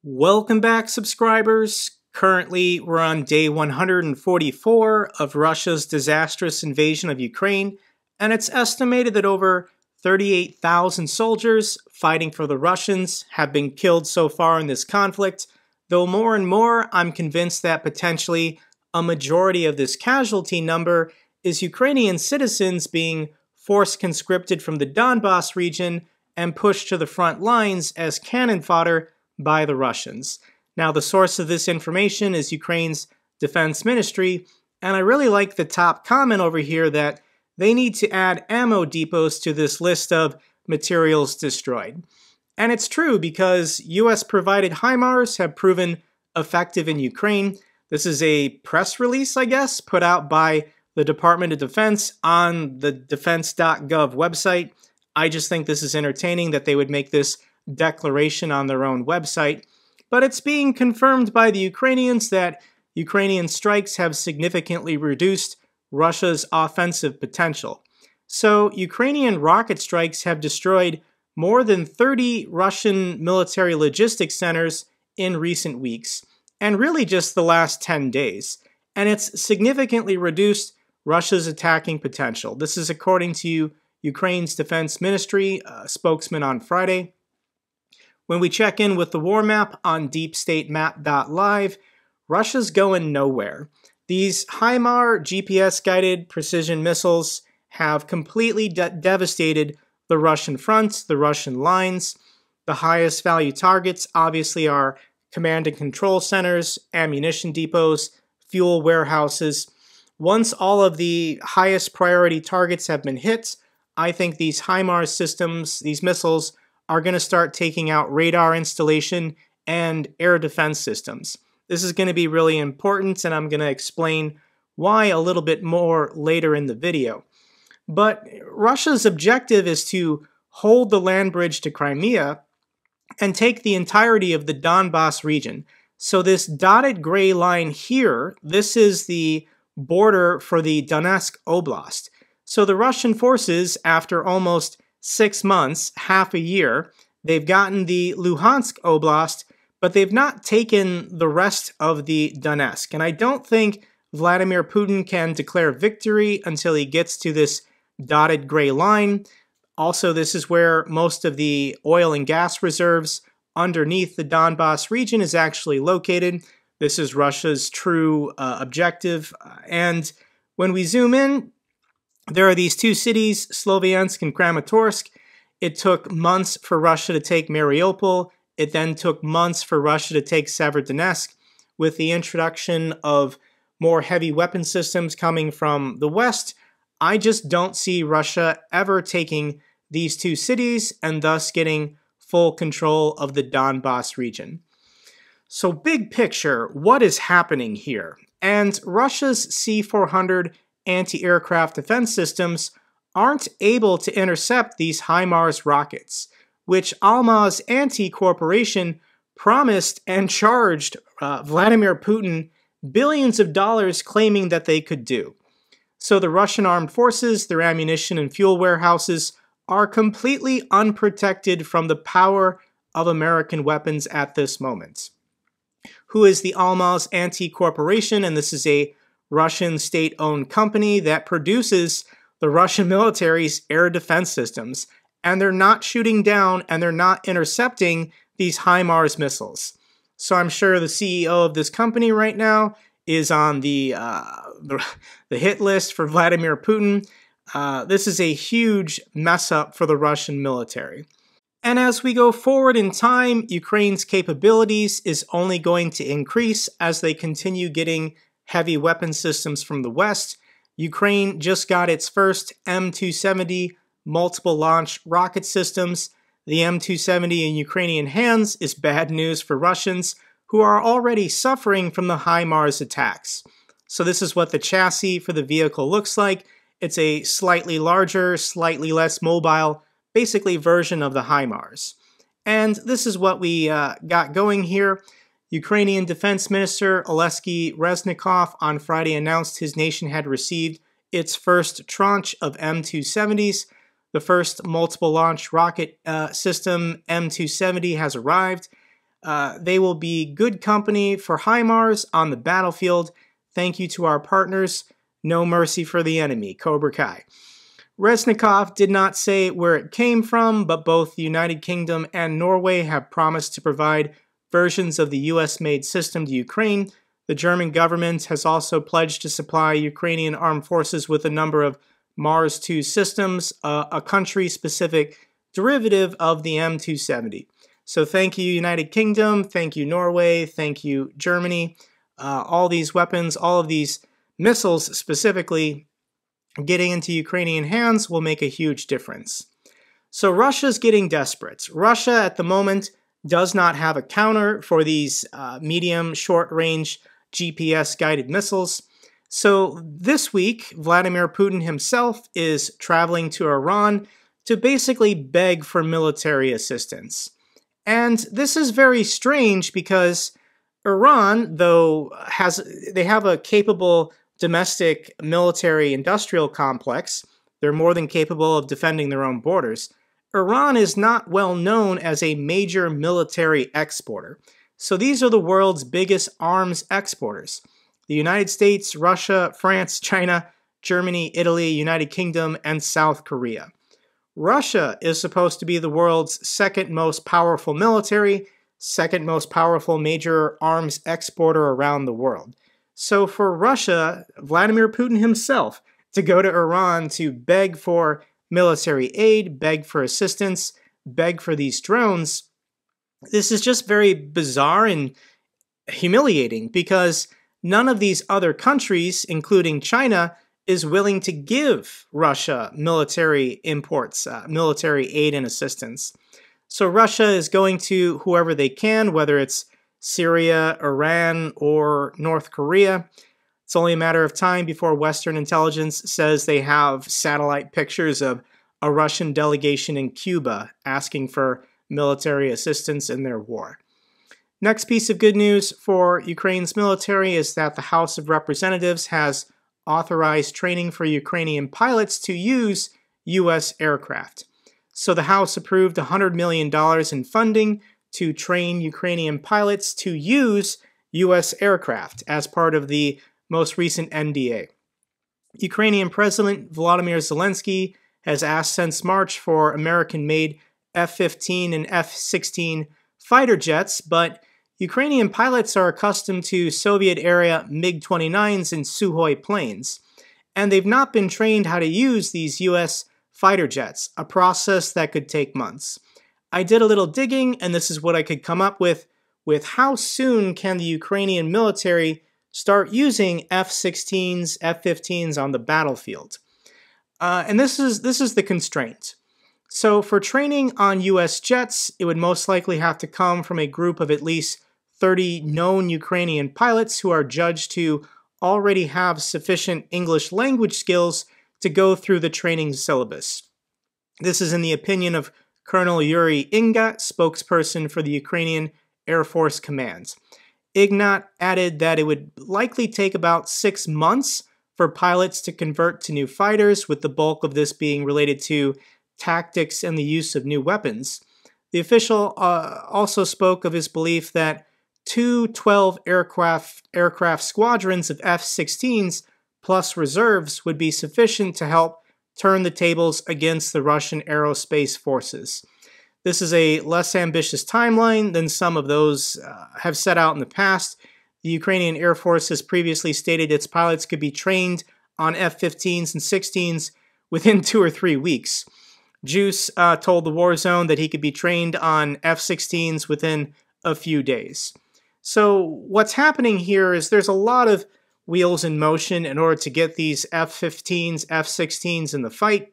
Welcome back, subscribers. Currently, we're on day 144 of Russia's disastrous invasion of Ukraine, and it's estimated that over 38,000 soldiers fighting for the Russians have been killed so far in this conflict, though more and more I'm convinced that potentially a majority of this casualty number is Ukrainian citizens being forced conscripted from the Donbas region and pushed to the front lines as cannon fodder by the Russians. Now, the source of this information is Ukraine's defense ministry, and I really like the top comment over here that they need to add ammo depots to this list of materials destroyed. And it's true because US-provided HIMARS have proven effective in Ukraine. This is a press release, I guess, put out by the Department of Defense on the defense.gov website. I just think this is entertaining that they would make this declaration on their own website, but it's being confirmed by the Ukrainians that Ukrainian strikes have significantly reduced Russia's offensive potential. So Ukrainian rocket strikes have destroyed more than 30 Russian military logistics centers in recent weeks, and really just the last 10 days, and it's significantly reduced Russia's attacking potential. This is according to Ukraine's defense ministry spokesman on Friday. When we check in with the war map on deepstatemap.live, Russia's going nowhere. These HIMARS GPS-guided precision missiles have completely devastated the Russian front, the Russian lines. The highest value targets obviously are command and control centers, ammunition depots, fuel warehouses. Once all of the highest priority targets have been hit, I think these HIMARS systems, these missiles, are going to start taking out radar installation and air defense systems. This is going to be really important, and I'm going to explain why a little bit more later in the video. But Russia's objective is to hold the land bridge to Crimea and take the entirety of the Donbas region. So this dotted gray line here, this is the border for the Donetsk Oblast. So the Russian forces, after almost 6 months, half a year, they've gotten the Luhansk Oblast, but they've not taken the rest of the Donetsk. And I don't think Vladimir Putin can declare victory until he gets to this dotted gray line. Also, this is where most of the oil and gas reserves underneath the Donbas region is actually located. This is Russia's true objective. And when we zoom in, there are these two cities, Sloviansk and Kramatorsk. It took months for Russia to take Mariupol. It then took months for Russia to take Severodonetsk. With the introduction of more heavy weapon systems coming from the west, I just don't see Russia ever taking these two cities and thus getting full control of the Donbas region. So big picture, what is happening here? And Russia's C-400 anti-aircraft defense systems aren't able to intercept these HIMARS rockets, which Almaz-Antey Corporation promised and charged Vladimir Putin billions of dollars claiming that they could do. So the Russian armed forces, their ammunition and fuel warehouses are completely unprotected from the power of American weapons at this moment. Who is the Almaz-Antey Corporation? And this is a Russian state-owned company that produces the Russian military's air defense systems, and they're not shooting down and they're not intercepting these HIMARS missiles. So I'm sure the CEO of this company right now is on the hit list for Vladimir Putin. This is a huge mess up for the Russian military. And as we go forward in time, Ukraine's capabilities is only going to increase as they continue getting heavy weapon systems from the West. Ukraine just got its first M270 multiple launch rocket systems. The M270 in Ukrainian hands is bad news for Russians who are already suffering from the HIMARS attacks. So this is what the chassis for the vehicle looks like. It's a slightly larger, slightly less mobile, basically version of the HIMARS. And this is what we got going here. Ukrainian Defense Minister Oleksiy Reznikov on Friday announced his nation had received its first tranche of M270s. The first multiple launch rocket system, M270, has arrived. They will be good company for HIMARS on the battlefield. Thank you to our partners. No mercy for the enemy, Cobra Kai. Reznikov did not say where it came from, but both the United Kingdom and Norway have promised to provide versions of the US-made system to Ukraine. The German government has also pledged to supply Ukrainian armed forces with a number of Mars 2 systems, a country-specific derivative of the M270. So thank you, United Kingdom, thank you, Norway, thank you, Germany. All these weapons, all of these missiles specifically, getting into Ukrainian hands will make a huge difference. So Russia's getting desperate. Russia at the moment does not have a counter for these medium short-range GPS-guided missiles. So this week, Vladimir Putin himself is traveling to Iran to basically beg for military assistance. And this is very strange because Iran, though they have a capable domestic military industrial complex, they're more than capable of defending their own borders. Iran is not well known as a major military exporter. So these are the world's biggest arms exporters. The United States, Russia, France, China, Germany, Italy, United Kingdom, and South Korea. Russia is supposed to be the world's second most powerful military, second most powerful major arms exporter around the world. So for Russia, Vladimir Putin himself, to go to Iran to beg for military aid, beg for assistance, beg for these drones, this is just very bizarre and humiliating because none of these other countries, including China, is willing to give Russia military imports, military aid and assistance. So Russia is going to whoever they can, whether it's Syria, Iran, or North Korea. It's only a matter of time before Western intelligence says they have satellite pictures of a Russian delegation in Cuba asking for military assistance in their war. Next piece of good news for Ukraine's military is that the House of Representatives has authorized training for Ukrainian pilots to use U.S. aircraft. So the House approved $100 million in funding to train Ukrainian pilots to use U.S. aircraft as part of the most recent NDA. Ukrainian President Volodymyr Zelensky has asked since March for American-made F-15 and F-16 fighter jets, but Ukrainian pilots are accustomed to Soviet-era MiG-29s and Sukhoi planes, and they've not been trained how to use these U.S. fighter jets, a process that could take months. I did a little digging, and this is what I could come up with how soon can the Ukrainian military start using F-16s, F-15s on the battlefield. And this is the constraint. So for training on U.S. jets, it would most likely have to come from a group of at least 30 known Ukrainian pilots who are judged to already have sufficient English language skills to go through the training syllabus. This is in the opinion of Colonel Yuri Ignat, spokesperson for the Ukrainian Air Force Command. Ignat added that it would likely take about 6 months for pilots to convert to new fighters, with the bulk of this being related to tactics and the use of new weapons. The official also spoke of his belief that 2 12 aircraft squadrons of F-16s plus reserves would be sufficient to help turn the tables against the Russian aerospace forces. This is a less ambitious timeline than some of those have set out in the past. The Ukrainian Air Force has previously stated its pilots could be trained on F-15s and 16s within 2 or 3 weeks. Juice told the War Zone that he could be trained on F-16s within a few days. So what's happening here is there's a lot of wheels in motion in order to get these F-15s, F-16s in the fight.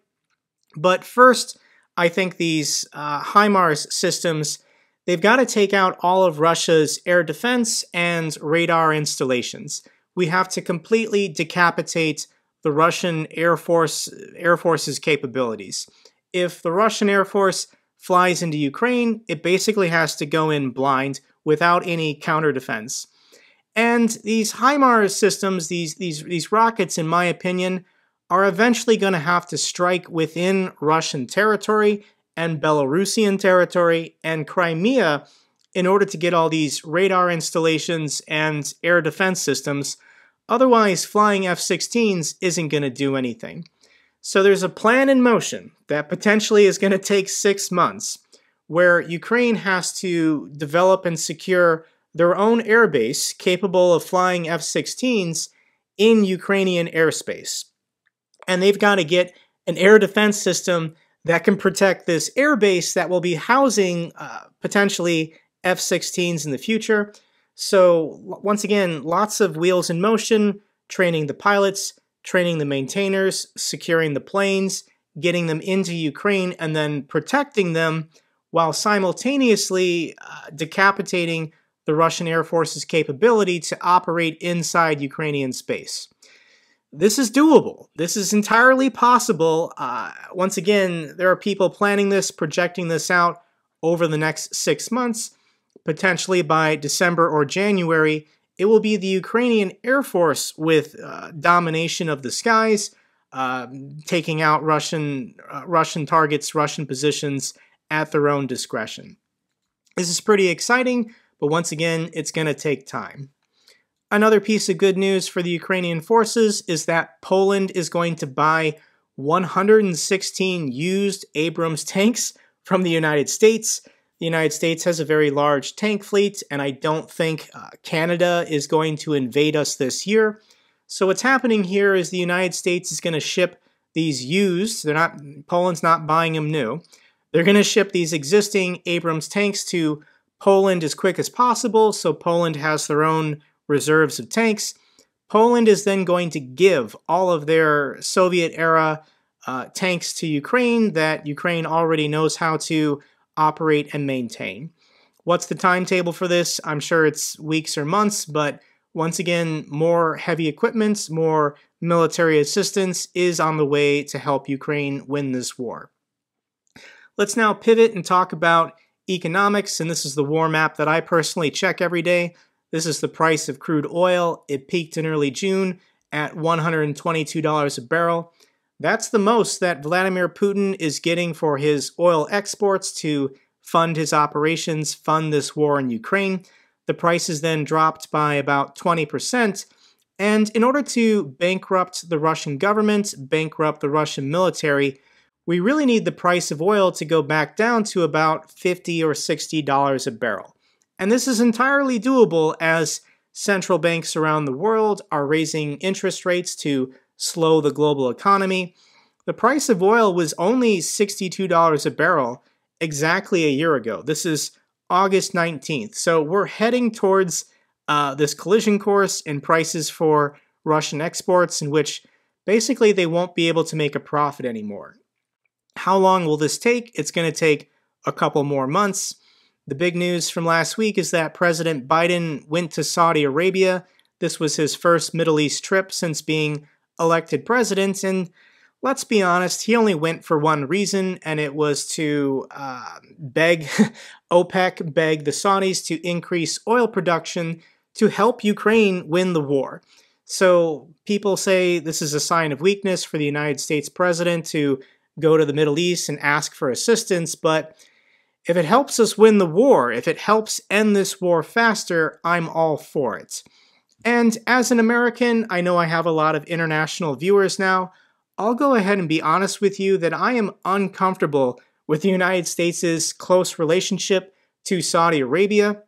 But first, I think these HIMARS systems, they've got to take out all of Russia's air defense and radar installations. We have to completely decapitate the Russian Air Force's capabilities. If the Russian Air Force flies into Ukraine, it basically has to go in blind without any counter defense. And these HIMARS systems, these rockets, in my opinion, are eventually going to have to strike within Russian territory and Belarusian territory, and Crimea in order to get all these radar installations and air defense systems. Otherwise, flying F-16s isn't going to do anything. So there's a plan in motion that potentially is going to take 6 months, where Ukraine has to develop and secure their own airbase capable of flying F-16s in Ukrainian airspace. And they've got to get an air defense system that can protect this airbase that will be housing potentially F-16s in the future. So once again, lots of wheels in motion, training the pilots, training the maintainers, securing the planes, getting them into Ukraine, and then protecting them while simultaneously decapitating the Russian Air Force's capability to operate inside Ukrainian space. This is doable. This is entirely possible. Once again, there are people planning this, projecting this out over the next 6 months. Potentially by December or January, it will be the Ukrainian Air Force with domination of the skies, taking out Russian targets, Russian positions at their own discretion. This is pretty exciting, but once again, it's going to take time. Another piece of good news for the Ukrainian forces is that Poland is going to buy 116 used Abrams tanks from the United States. The United States has a very large tank fleet, and I don't think Canada is going to invade us this year. So what's happening here is the United States is going to ship these used. Poland's not buying them new. They're going to ship these existing Abrams tanks to Poland as quick as possible, so Poland has their own reserves of tanks. Poland is then going to give all of their Soviet-era tanks to Ukraine that Ukraine already knows how to operate and maintain. What's the timetable for this? I'm sure it's weeks or months, but once again, more heavy equipment, more military assistance is on the way to help Ukraine win this war. Let's now pivot and talk about economics, and this is the war map that I personally check every day. This is the price of crude oil. It peaked in early June at $122 a barrel. That's the most that Vladimir Putin is getting for his oil exports to fund his operations, fund this war in Ukraine. The prices then dropped by about 20%. And in order to bankrupt the Russian government, bankrupt the Russian military, we really need the price of oil to go back down to about $50 or $60 a barrel. And this is entirely doable as central banks around the world are raising interest rates to slow the global economy. The price of oil was only $62 a barrel exactly a year ago. This is August 19th. So we're heading towards this collision course in prices for Russian exports in which basically they won't be able to make a profit anymore. How long will this take? It's going to take a couple more months. The big news from last week is that President Biden went to Saudi Arabia. This was his first Middle East trip since being elected president, and let's be honest, he only went for one reason, and it was to beg OPEC, beg the Saudis to increase oil production to help Ukraine win the war. So people say this is a sign of weakness for the United States president to go to the Middle East and ask for assistance, but if it helps us win the war, if it helps end this war faster, I'm all for it. And as an American, I know I have a lot of international viewers now. I'll go ahead and be honest with you that I am uncomfortable with the United States' close relationship to Saudi Arabia,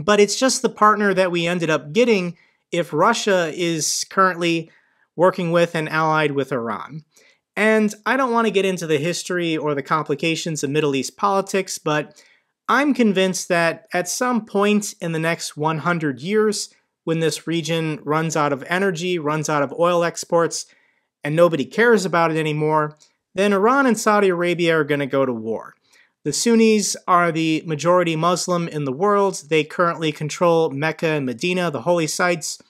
but it's just the partner that we ended up getting if Russia is currently working with and allied with Iran. And I don't want to get into the history or the complications of Middle East politics, but I'm convinced that at some point in the next 100 years, when this region runs out of energy, runs out of oil exports, and nobody cares about it anymore, then Iran and Saudi Arabia are going to go to war. The Sunnis are the majority Muslim in the world. They currently control Mecca and Medina, the holy sites.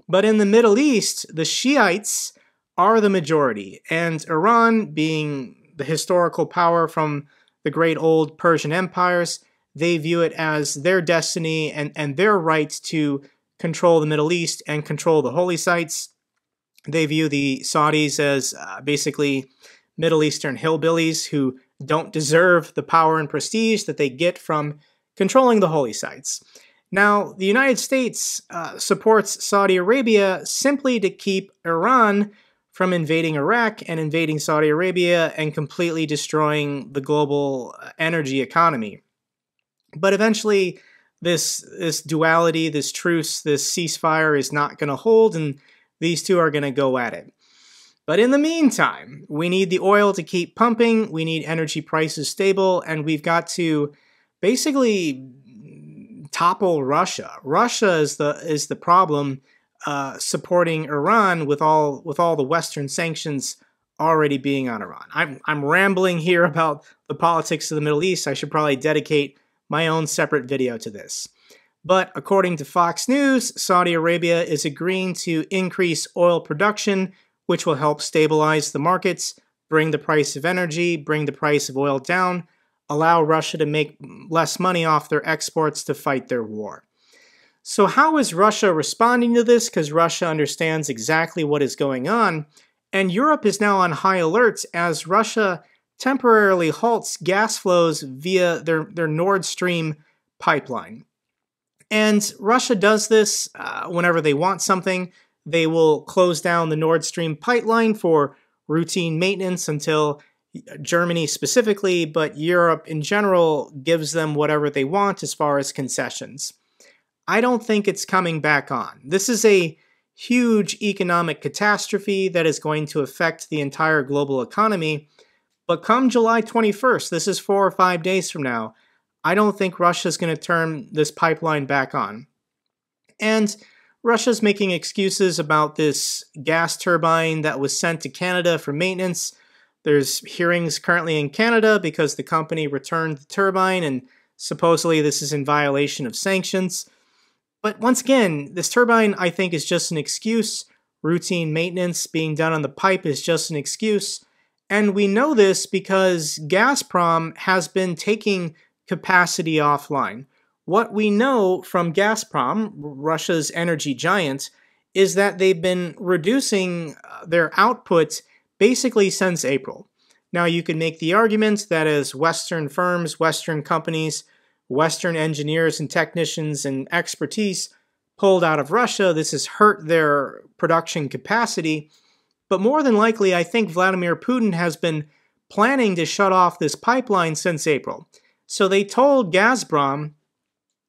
But in the Middle East, the Shiites are the majority, and Iran, being the historical power from the great old Persian empires, they view it as their destiny and their right to control the Middle East and control the holy sites. They view the Saudis as basically Middle Eastern hillbillies who don't deserve the power and prestige that they get from controlling the holy sites. Now, the United States supports Saudi Arabia simply to keep Iran from invading Iraq and invading Saudi Arabia and completely destroying the global energy economy. But eventually, this duality, this truce, this ceasefire is not going to hold, and these two are going to go at it. But in the meantime, we need the oil to keep pumping, we need energy prices stable, and we've got to basically topple Russia. Russia is the problem, supporting Iran with all the Western sanctions already being on Iran. I'm rambling here about the politics of the Middle East. I should probably dedicate my own separate video to this. But according to Fox News, Saudi Arabia is agreeing to increase oil production, which will help stabilize the markets, bring the price of energy, bring the price of oil down, allow Russia to make less money off their exports to fight their war. So how is Russia responding to this? Because Russia understands exactly what is going on, and Europe is now on high alert as Russia temporarily halts gas flows via their Nord Stream pipeline. And Russia does this whenever they want something. They will close down the Nord Stream pipeline for routine maintenance until Germany specifically, but Europe in general, gives them whatever they want as far as concessions. I don't think it's coming back on. This is a huge economic catastrophe that is going to affect the entire global economy. But come July 21st, this is 4 or 5 days from now, I don't think Russia's going to turn this pipeline back on. And Russia's making excuses about this gas turbine that was sent to Canada for maintenance. There's hearings currently in Canada because the company returned the turbine, and supposedly this is in violation of sanctions. But once again, this turbine, I think, is just an excuse. Routine maintenance being done on the pipe is just an excuse. And we know this because Gazprom has been taking capacity offline. What we know from Gazprom, Russia's energy giant, is that they've been reducing their output basically since April. Now, you can make the argument that as Western firms, Western companies, Western engineers and technicians and expertise pulled out of Russia, this has hurt their production capacity. But more than likely, I think Vladimir Putin has been planning to shut off this pipeline since April. So they told Gazprom,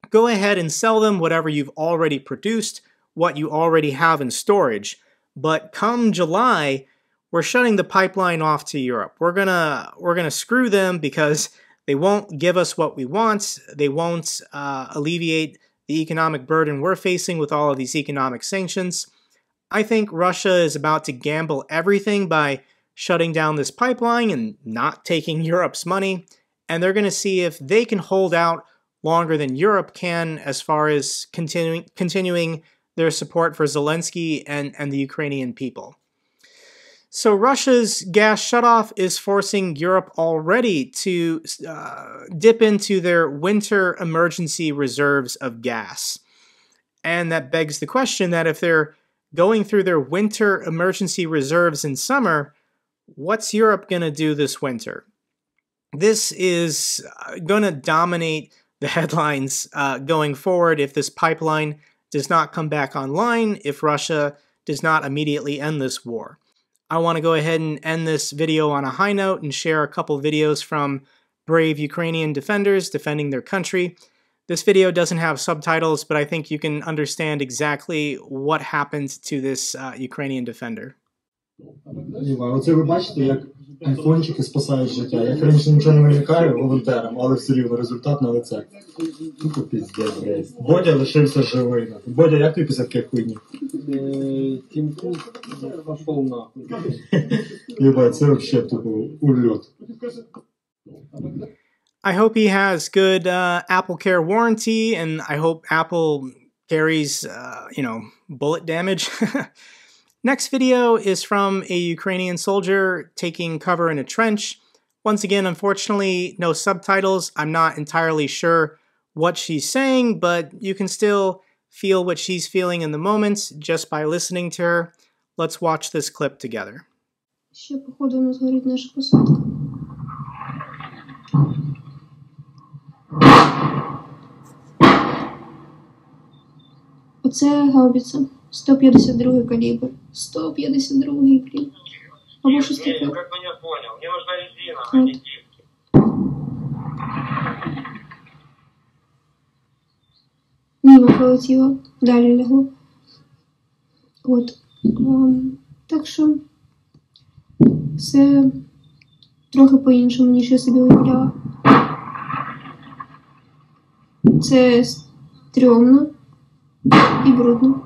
go ahead and sell them whatever you've already produced, what you already have in storage. But come July, we're shutting the pipeline off to Europe. We're gonna screw them because they won't give us what we want. They won't alleviate the economic burden we're facing with all of these economic sanctions. I think Russia is about to gamble everything by shutting down this pipeline and not taking Europe's money. And they're going to see if they can hold out longer than Europe can as far as continuing their support for Zelensky and the Ukrainian people. So Russia's gas shutoff is forcing Europe already to dip into their winter emergency reserves of gas. And that begs the question that if they're going through their winter emergency reserves in summer, what's Europe going to do this winter? This is going to dominate the headlines going forward if this pipeline does not come back online, if Russia does not immediately end this war. I want to go ahead and end this video on a high note and share a couple videos from brave Ukrainian defenders defending their country. This video doesn't have subtitles, but I think you can understand exactly what happened to this Ukrainian defender. Оце ви бачите, як айфончики спасають життя. Як раніше нічого не виникає волонтерам, але все рівно результат на лице. Тупо піздець, блядь. Бодя лишився живий. Бодя, як тобі після таких хуйні? Тімку пошов нахуй. Єбать, це вообще тупо ульот. I hope he has good Apple Care warranty, and I hope Apple carries, bullet damage. Next video is from a Ukrainian soldier taking cover in a trench. Once again, unfortunately, no subtitles. I'm not entirely sure what she's saying, but you can still feel what she's feeling in the moment just by listening to her. Let's watch this clip together. Ще, походу, у нас горить наша посадка. Оце гаубиця. 152 калібр. 152-й, блін. Або щось таке. Как бы не понял. Мне нужна резина, а не диски. Мимо полетіло. Далі лягло. От. Так що все трохи по-іншому, ніж я собі уявляла. Це стрьомно і брудно.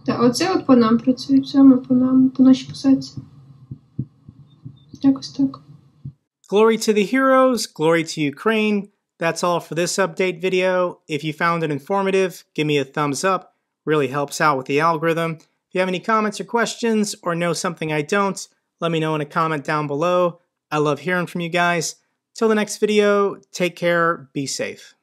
Так, оце от по нам працює, саме по нам, по нашій посадці. Якось так. Glory to the heroes, glory to Ukraine. That's all for this update video. If you found it informative, give me a thumbs up. Really helps out with the algorithm. If you have any comments or questions or know something I don't, let me know in a comment down below. I love hearing from you guys. Till the next video, take care, be safe.